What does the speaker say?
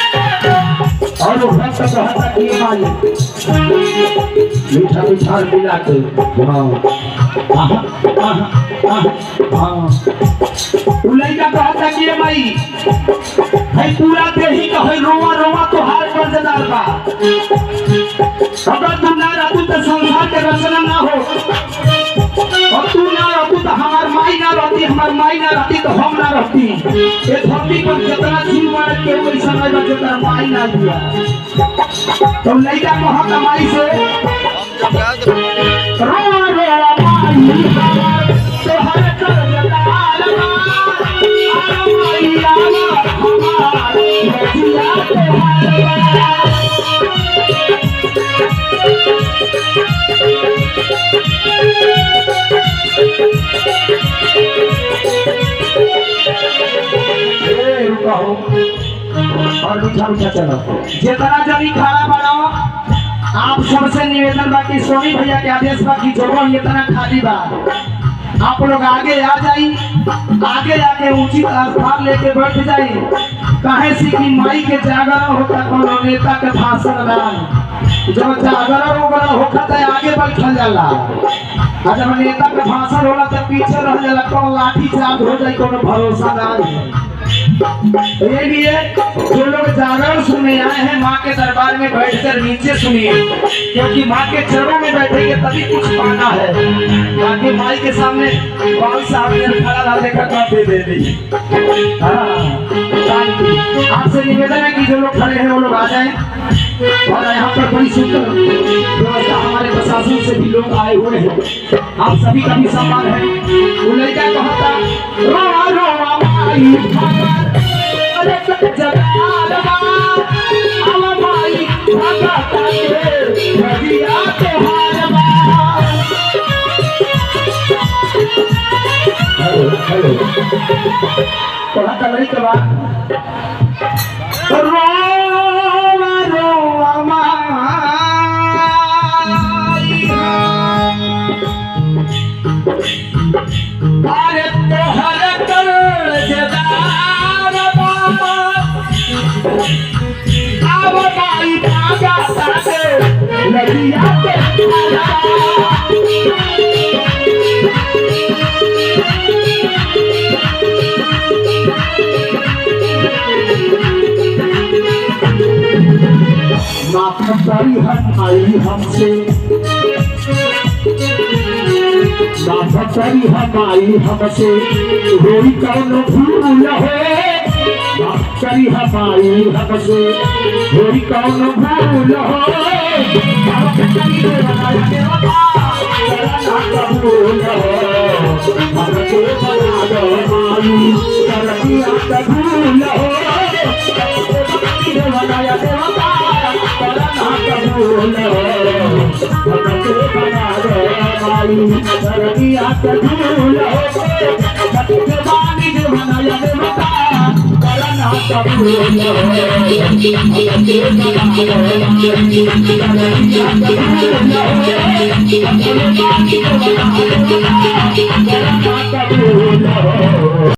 और वो भक्त कहता कि माई मीठा मीठा मिला के लड़का कहता कि माई है पूरा देही का है रोवा रोवा तो हार मजेदार बा अगर तू ना रहतू तो संसार के रचना ना हो और तू ना रहतू तो हमार माई ना रहती तो हम ना रहती ये धरती पर जितना जीव मार के वैसा नहीं जितना माई ना दिया तो लड़का कहता माई से रोवा रोवा माई तो हर कर जताल माई आला हमार बचिया तो और मीठा मीठा चलो जितना जल्दी खाना बनाओ आप सबसे निवेदन बा कि सोनी भैया के आदेश बा कि जगह इतना खाली बा आप लोग आगे आ जाई आगे आके उचित स्थान लेके बैठ जाई काहे से कि माई के जागरण होता कोनो नेता के भाषण ना जब जागरण होता है आगे बैठल जाला जब नेता के भाषण होला तो पीछे रह जाला कोनो लाठी चार्ज हो जाए कोनो भरोसा ना है ये लिए जो लोग जागरण सुनने आए हैं माँ के दरबार में बैठकर नीचे सुनिए क्योंकि माँ के चरणों में बैठेंगे तभी कुछ पाना है बाकी माई के सामने बाल साहब ने खड़ा रहा देखा दे दी आपसे निवेदन है कि जो लोग खड़े हैं वो लोग आ जाएं और यहाँ पर बड़ी सुंदर व्यवस्था हमारे प्रशासन से भी लोग आए हुए हैं आप सभी का भी सम्मान है वो लड़का कहता रोवा रोवा माई अरे जलाल माई भागा भगिया के हार हेलो थोड़ा कलरी के बाद रोवा रोवा माई अरे तोहर कर जदार आव माई भागा ताके लगिया के माफ करी हमारी हमसे माफ करी हमारी हमसे रोई कौन भूल हो माफ करी हमारी हमसे रोई कौन भूल हो माफ करी हमारी कबूल हो हमसे बना दो माई करतिया कबूल हो बनाया देवता करना कबूल हो हमसे बना दो माई करतिया कबूल हो भगवानी जो बनाया देवता करना कबूल हो हमसे बना दो माई करतिया कबूल हो भगवानी जो बनाया देवता करना